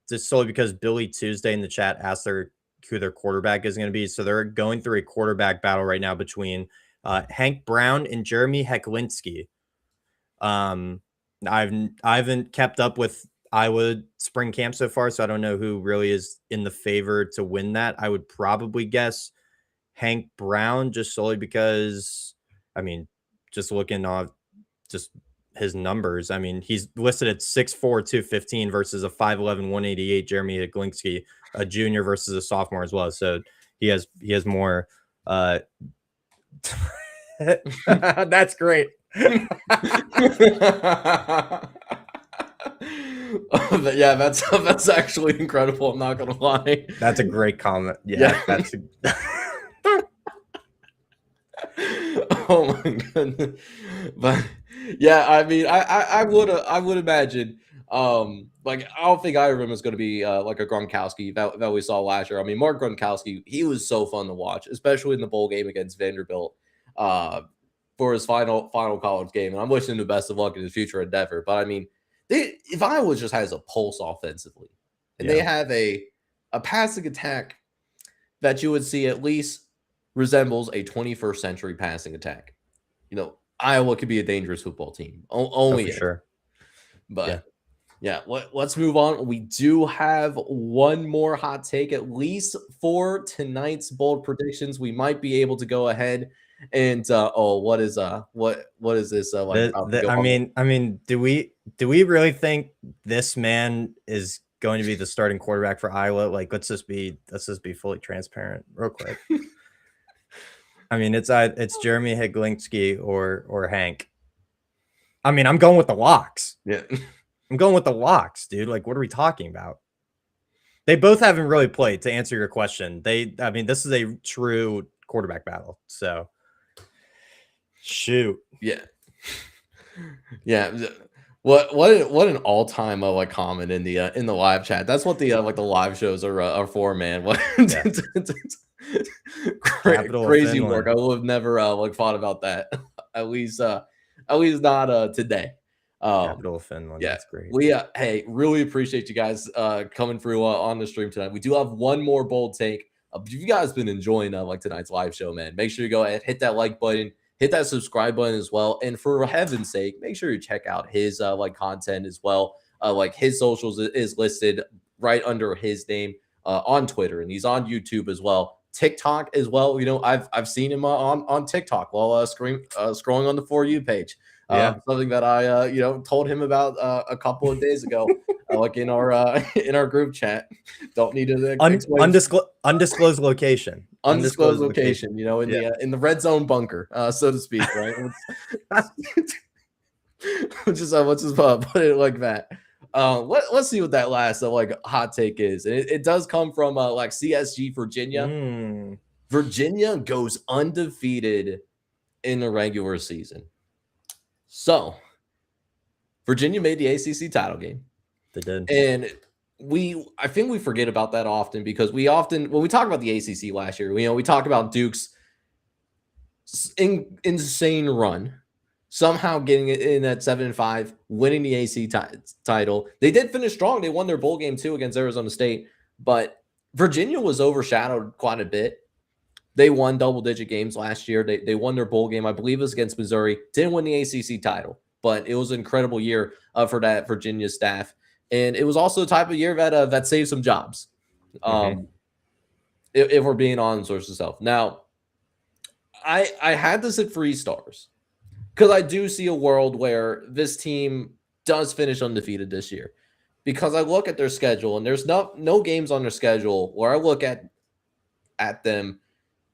just solely because Billy Tuesday in the chat asked who their quarterback is going to be. So they're going through a quarterback battle right now between Hank Brown and Jeremy Hecklinski. I haven't kept up with Iowa spring camp so far, so I don't know who really is in the favor to win that. I would probably guess Hank Brown just solely because, I mean, just looking off just his numbers. I mean, he's listed at 6'4", 215 versus a 5'11", 188 Jeremy Hecklinski, a junior versus a sophomore as well. So he has more. That's great. Yeah, that's actually incredible. I'm not gonna lie. That's a great comment. Yeah. That's oh my goodness. But yeah, I mean, I would imagine like I don't think either of them is going to be like a Gronkowski that we saw last year. I mean, Mark Gronkowski, he was so fun to watch, especially in the bowl game against Vanderbilt for his final college game. And I'm wishing him the best of luck in his future endeavor. But I mean, if Iowa just has a pulse offensively and they have a passing attack that you would see at least resembles a 21st century passing attack, you know, Iowa could be a dangerous football team. Only for sure. But yeah, let's move on. We do have one more hot take, at least for tonight's bold predictions. We might be able to go ahead and what is this like? I mean, do we really think this man is going to be the starting quarterback for Iowa? Like, let's just be fully transparent real quick. I mean, it's Jeremy Hecklinski or Hank. I mean, I'm going with the locks. Yeah. I'm going with the locks, dude. Like, what are we talking about? They both haven't really played, to answer your question. I mean, this is a true quarterback battle. So shoot. Yeah. Yeah. What an all-time like comment in the live chat. That's what the like the live shows are for, man. Crazy work. I would have never like thought about that. At least not today. Capital of Finland. Yeah, that's great. We hey, really appreciate you guys coming through on the stream tonight. We do have one more bold take. If you guys been enjoying like tonight's live show, man, make sure you go ahead, hit that like button, hit that subscribe button as well. And for heaven's sake, make sure you check out his like content as well. Like his socials is listed right under his name on Twitter, and he's on YouTube as well. TikTok as well. You know, I've seen him on TikTok while scrolling on the For You page. Something that I told him about a couple of days ago, like in our group chat. Don't need to undisclosed location. Undisclosed location. You know, in the Redzone bunker, so to speak, right? Let's just put it like that. Let's see what that last like hot take is. And it does come from like CSG Virginia. Virginia goes undefeated in the regular season. So Virginia made the ACC title game. They did. And I think we forget about that often because when we talk about the ACC last year, we talked about Duke's insane run, somehow getting it in at 7-5, winning the ACC title. They did finish strong. They won their bowl game too against Arizona State, but Virginia was overshadowed quite a bit They won double-digit games last year. They won their bowl game, I believe it was against Missouri. Didn't win the ACC title, but it was an incredible year for that Virginia staff. And it was also the type of year that saved some jobs. If we're being honest with ourselves. Now, I had this at 3 stars because I do see a world where this team does finish undefeated this year. Because I look at their schedule and there's no games on their schedule where I look at them,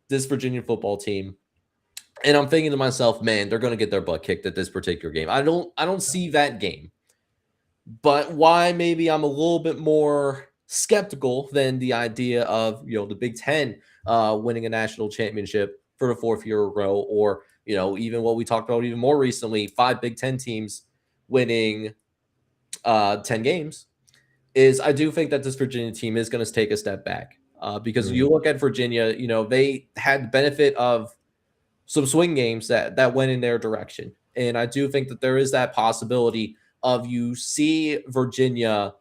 this Virginia football team, and I'm thinking to myself, man, they're going to get their butt kicked at this particular game. I don't see that game. But why maybe I'm a little bit more skeptical than the idea of, the Big Ten winning a national championship for the 4th year in a row, or, even what we talked about even more recently, 5 Big Ten teams winning 10 games, is I do think that this Virginia team is going to take a step back because you look at Virginia, they had the benefit of some swing games that went in their direction. And I do think that there is that possibility of you see Virginia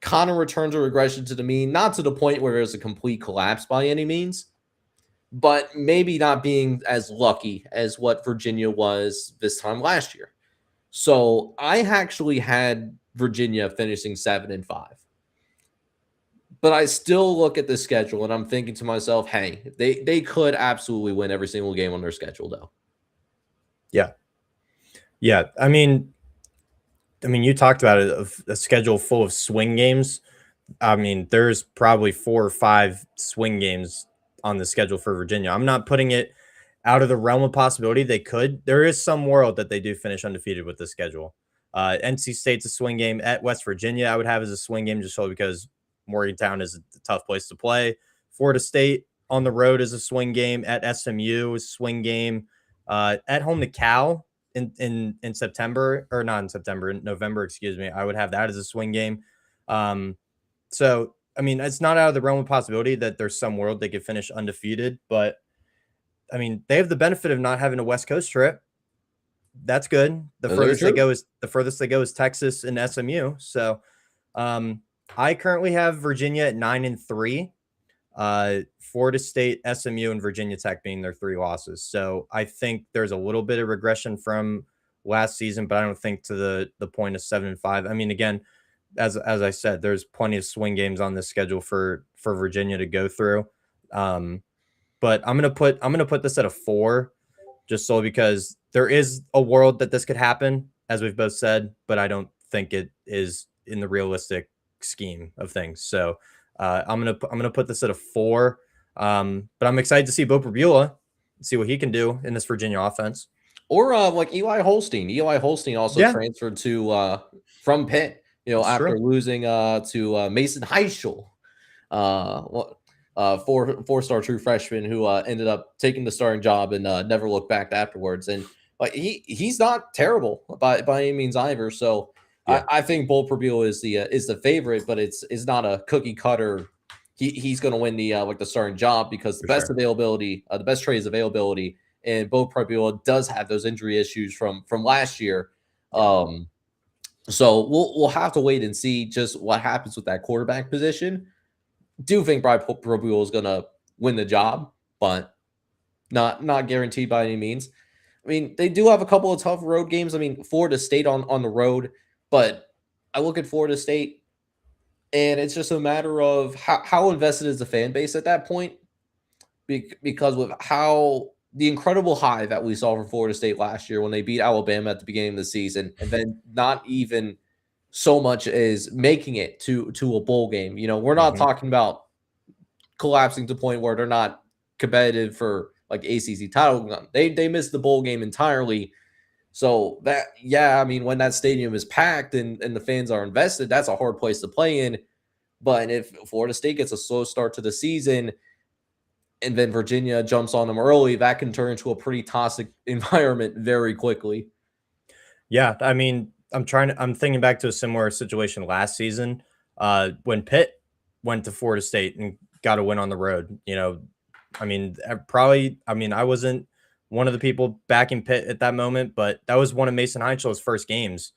kind of return to regression to the mean, not to the point where there's a complete collapse by any means, but maybe not being as lucky as what Virginia was this time last year. So I actually had Virginia finishing 7-5. But I still look at the schedule and I'm thinking to myself, hey, they could absolutely win every single game on their schedule, though. Yeah. Yeah. I mean, you talked about it, a schedule full of swing games. I mean, there's probably 4 or 5 swing games on the schedule for Virginia. I'm not putting it out of the realm of possibility. They could. There is some world that they do finish undefeated with the schedule. NC State's a swing game. At West Virginia, I would have as a swing game just solely because Morgantown is a tough place to play. Florida State on the road is a swing game. At SMU is a swing game. At home to Cal in September, or not in September, in November, excuse me. I would have that as a swing game. So, I mean, it's not out of the realm of possibility that there's some world they could finish undefeated, but I mean, they have the benefit of not having a West Coast trip. That's good. The furthest they go is Texas and SMU. So, I currently have Virginia at 9-3. Florida State, SMU, and Virginia Tech being their 3 losses. So I think there's a little bit of regression from last season, but I don't think to the point of 7-5. I mean, again, as I said, there's plenty of swing games on this schedule for Virginia to go through. But I'm gonna put this at a 4, just so because there is a world that this could happen, as we've both said, but I don't think it is in the realistic scheme of things. So I'm gonna put this at a 4. But I'm excited to see Bo Prabula, see what he can do in this Virginia offense. Or like Eli Holstein. Eli Holstein also transferred to from Pitt, after losing to Mason Heischel, 4-star true freshman who ended up taking the starting job and never looked back afterwards. And he's not terrible by any means either. So I think Bo Prabula is the favorite, but it's not a cookie cutter. He's going to win the starting job because the best availability, the best trade is availability, and Bo Prabula does have those injury issues from last year. So we'll have to wait and see just what happens with that quarterback position. Do think Brian Prabula is going to win the job, but not guaranteed by any means. I mean, they do have a couple of tough road games. I mean, Florida State on the road, but I look at Florida State, and it's just a matter of how invested is the fan base at that point, because with how the incredible high that we saw from Florida State last year when they beat Alabama at the beginning of the season, and then not even so much as making it to a bowl game. We're not talking about collapsing to the point where they're not competitive for like ACC title. They missed the bowl game entirely. So I mean, when that stadium is packed and the fans are invested, that's a hard place to play in. But if Florida State gets a slow start to the season and then Virginia jumps on them early, that can turn into a pretty toxic environment very quickly. Yeah, I mean, I'm thinking back to a similar situation last season when Pitt went to Florida State and got a win on the road. I mean, I wasn't one of the people backing Pitt at that moment, but that was one of Mason Heichel's first games,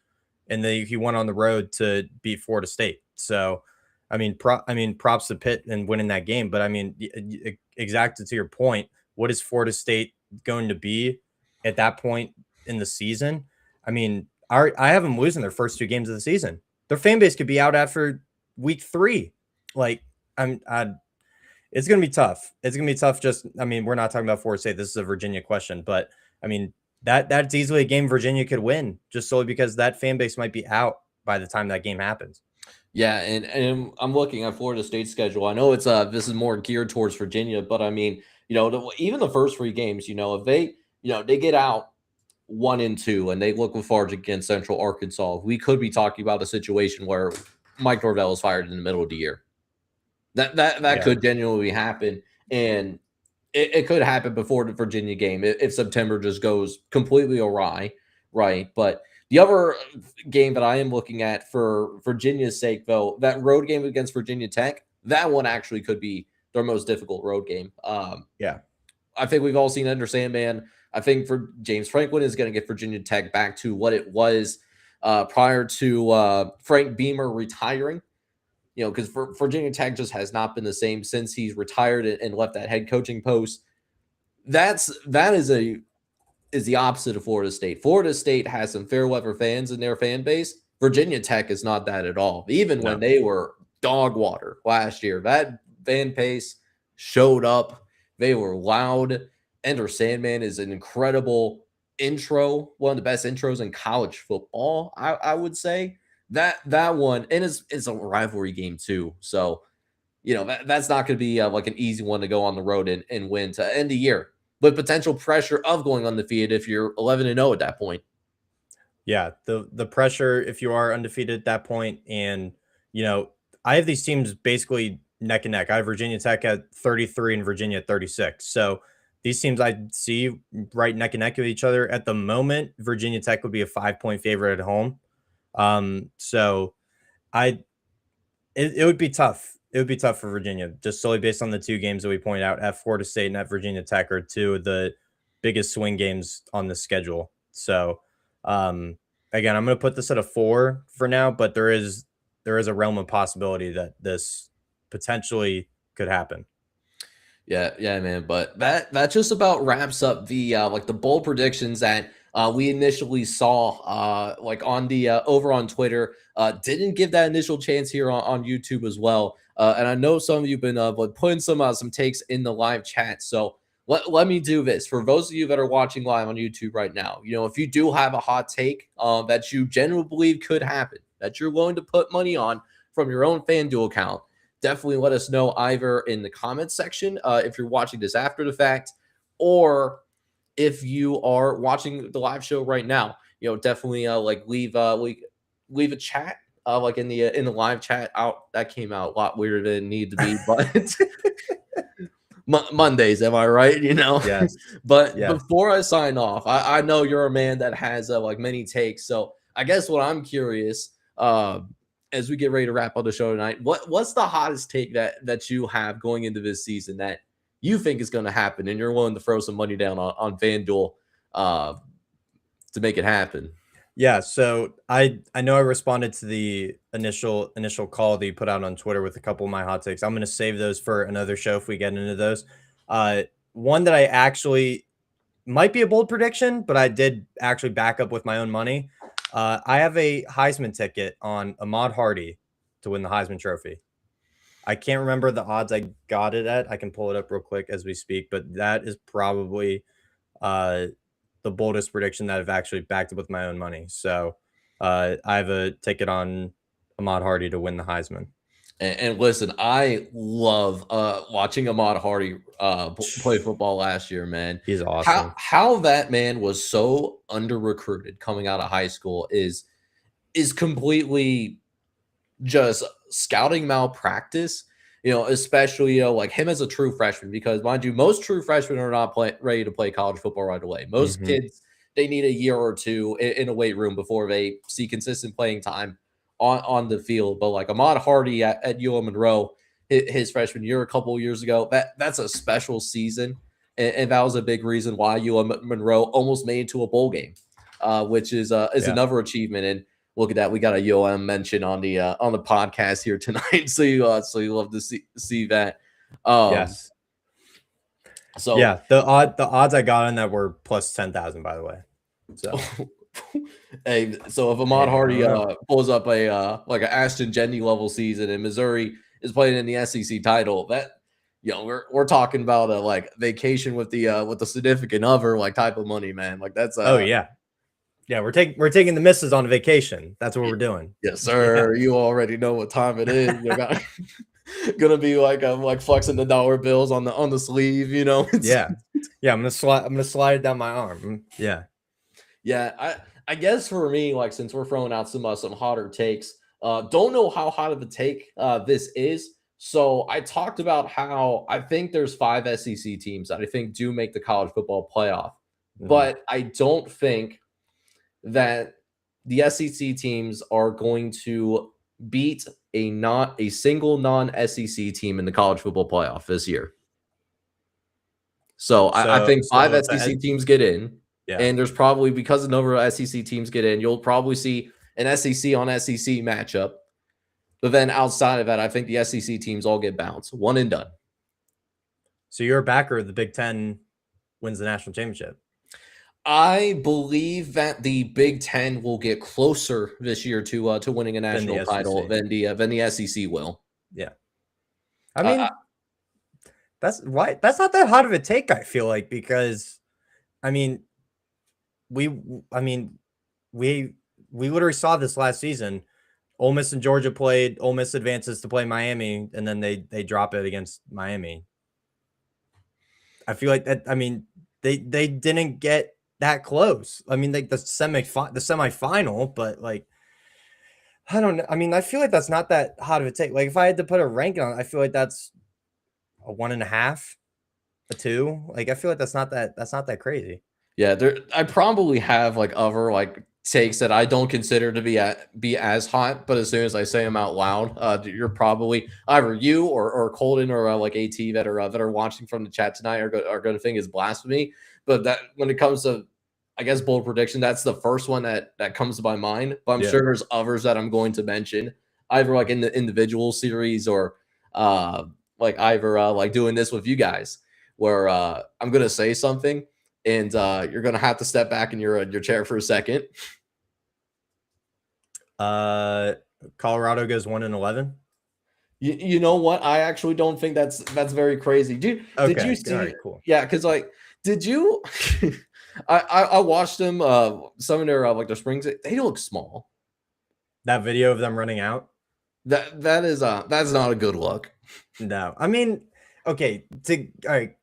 and he went on the road to beat Florida State. So, I mean, props to Pitt and winning that game. But I mean, exactly to your point, what is Florida State going to be at that point in the season? I mean, I have them losing their first 2 games of the season. Their fan base could be out after week 3. Like, it's going to be tough. It's going to be tough. Just, I mean, we're not talking about Florida State. This is a Virginia question, but I mean, that's easily a game Virginia could win just solely because that fan base might be out by the time that game happens. Yeah, and I'm looking at Florida State's schedule. I know it's this is more geared towards Virginia, but I mean, even the first 3 games, if they, they get out 1-2 and they look lethargic against Central Arkansas, we could be talking about a situation where Mike Norvell is fired in the middle of the year. That could genuinely happen, and it could happen before the Virginia game if September just goes completely awry, right? But the other game that I am looking at for Virginia's sake, though, that road game against Virginia Tech, that one actually could be their most difficult road game. I think we've all seen Under Sandman. I think for James Franklin is going to get Virginia Tech back to what it was prior to Frank Beamer retiring. Because Virginia Tech just has not been the same since he's retired and left that head coaching post. That is the opposite of Florida State. Florida State has some fair weather fans in their fan base. Virginia Tech is not that at all. Even when they were dog water last year, that fan base showed up. They were loud. Enter Sandman is an incredible intro, one of the best intros in college football, I would say. That one, and it's a rivalry game too. So, that's not going to be like an easy one to go on the road and win to end the year. But potential pressure of going undefeated if you're 11-0 at that point. Yeah, the pressure if you are undefeated at that point, and I have these teams basically neck and neck. I have Virginia Tech at 33 and Virginia at 36. So these teams I see right neck and neck with each other at the moment. Virginia Tech would be a 5-point favorite at home. So it would be tough. It would be tough for Virginia, just solely based on the 2 games that we pointed out at Florida State and at Virginia Tech are 2 of the biggest swing games on the schedule. So, again, I'm going to put this at a 4 for now, but there is a realm of possibility that this potentially could happen. Yeah, man. But that just about wraps up the the bold predictions that we initially saw on the over on Twitter. Didn't give that initial chance here on YouTube as well. And I know some of you've been putting some takes in the live chat. So let me do this for those of you that are watching live on YouTube right now. If you do have a hot take that you genuinely believe could happen, that you're willing to put money on from your own FanDuel account, definitely let us know either in the comments section if you're watching this after the fact, or if you are watching the live show right now. Definitely leave a chat in the live chat out. That came out a lot weirder than it needed to be, but Mondays, am I right? Yes. But before I sign off, I know you're a man that has many takes. So I guess what I'm curious, as we get ready to wrap up the show tonight, what's the hottest take that you have going into this season that you think is going to happen and you're willing to throw some money down on FanDuel to make it happen? Yeah, so I know I responded to the initial call that you put out on Twitter with a couple of my hot takes. I'm going to save those for another show if we get into those. One that I actually might be a bold prediction, but I did actually back up with my own money. I have a Heisman ticket on Ahmad Hardy to win the Heisman Trophy. I can't remember the odds I got it at. I can pull it up real quick as we speak, but that is probably the boldest prediction that I've actually backed up with my own money. So I have a ticket on Ahmad Hardy to win the Heisman. And listen, I love watching Ahmad Hardy play football last year, man. He's awesome. How that man was so under-recruited coming out of high school is completely just scouting malpractice, especially, him as a true freshman, because mind you, most true freshmen are not ready to play college football right away. Most kids, they need a year or two in a weight room before they see consistent playing time on the field. But Ahmad Hardy at UL Monroe, his freshman year, a couple of years ago, that's a special season. And that was a big reason why UL Monroe almost made it to a bowl game, which is another achievement. And look at that. We got a UOM mention on the podcast here tonight. So you love to see that. Yes. So yeah, the odds I got on that were plus 10,000, by the way. So hey, so if Ahmad Hardy pulls up a like an Ashton Jenny level season and Missouri is playing in the SEC title, that we're talking about a like vacation with the significant other like type of money, man. Like that's oh yeah. Yeah, we're taking the missus on a vacation. That's what we're doing. Yes, sir. Yeah. You already know what time it is. You're gonna be like flexing the dollar bills on the sleeve, Yeah. I'm gonna slide it down my arm. Yeah. I guess for me, like since we're throwing out some hotter takes, don't know how hot of a take this is. So I talked about how I think there's 5 SEC teams that I think do make the college football playoff, but I don't think that the SEC teams are going to beat a single non-SEC team in the college football playoff this year. So I think 5 SEC teams get in. Yeah. And there's probably, because a number of SEC teams get in, you'll probably see an SEC on SEC matchup. But then outside of that, I think the SEC teams all get bounced. One and done. So you're a backer of the Big Ten wins the national championship? I believe that the Big Ten will get closer this year to winning a national title than the SEC will. Yeah. I mean, that's not that hot of a take, I feel like, because I mean, we literally saw this last season. Ole Miss and Georgia played. Ole Miss advances to play Miami, and then they drop it against Miami. I feel like that. I mean, they didn't get that close. I mean, like the semifinal, but like I don't know. I mean, I feel like that's not that hot of a take. Like if I had to put a ranking on it, I feel like that's a 1.5, a 2. Like I feel like that's not that crazy. Yeah, I probably have like other like takes that I don't consider to be as hot, but as soon as I say them out loud, you're probably either you or Colton or like AT that are watching from the chat tonight are going to think is blasphemy. But that when it comes to, I guess, bold prediction, that's the first one that comes to my mind. But I'm sure there's others that I'm going to mention, either like in the individual series or like either like doing this with you guys, where I'm going to say something. And you're going to have to step back in your chair for a second. Colorado goes 1-11. You know what? I actually don't think that's very crazy. Did you see? Right, cool. Yeah, because like, did you? I watched them. Some of their like their springs. They look small. That video of them running out. That's not a good look. No, I mean, okay. All right.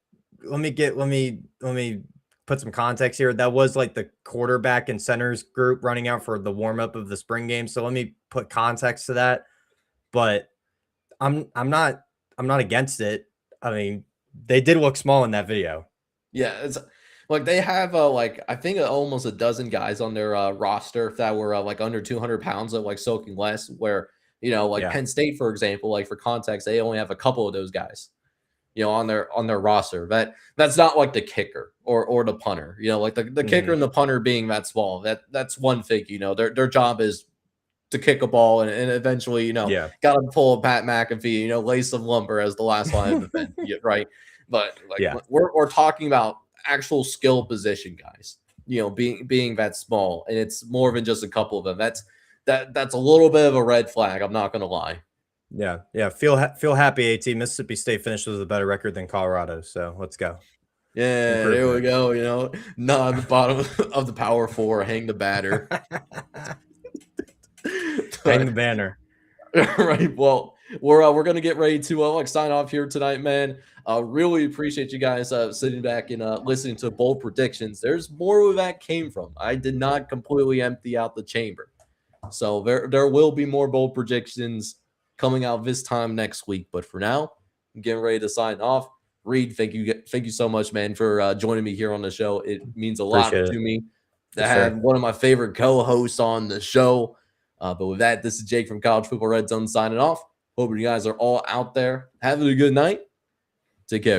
Let me put some context here. That was like the quarterback and centers group running out for the warm up of the spring game. So let me put context to that. But I'm not against it. I mean, they did look small in that video. Yeah, it's like they have like I think almost a dozen guys on their roster that were like under 200 pounds of like soaking less. Where Penn State, for example, like for context, they only have a couple of those guys. On their roster. That's not like the kicker or the punter. Like the kicker and the punter being that small. That's one thing. Their job is to kick a ball and eventually, got to pull a Pat McAfee, lay some lumber as the last line of defense, right? But we're talking about actual skill position guys. Being that small, and it's more than just a couple of them. That's a little bit of a red flag. I'm not going to lie. Yeah. Feel happy, AT. Mississippi State finished with a better record than Colorado, so let's go. Yeah, there we go. Not at the bottom of the Power 4. Hang the batter. Hang the banner. Right. Well, we're gonna get ready to sign off here tonight, man. Really appreciate you guys sitting back and listening to bold predictions. There's more where that came from. I did not completely empty out the chamber, so there will be more bold predictions coming out this time next week. But for now, I'm getting ready to sign off. Reed, thank you so much, man, for joining me here on the show. It means a lot to me to have one of my favorite co-hosts on the show. But with that, this is Jake from College Football Red Zone signing off. Hope you guys are all out there having a good night. Take care.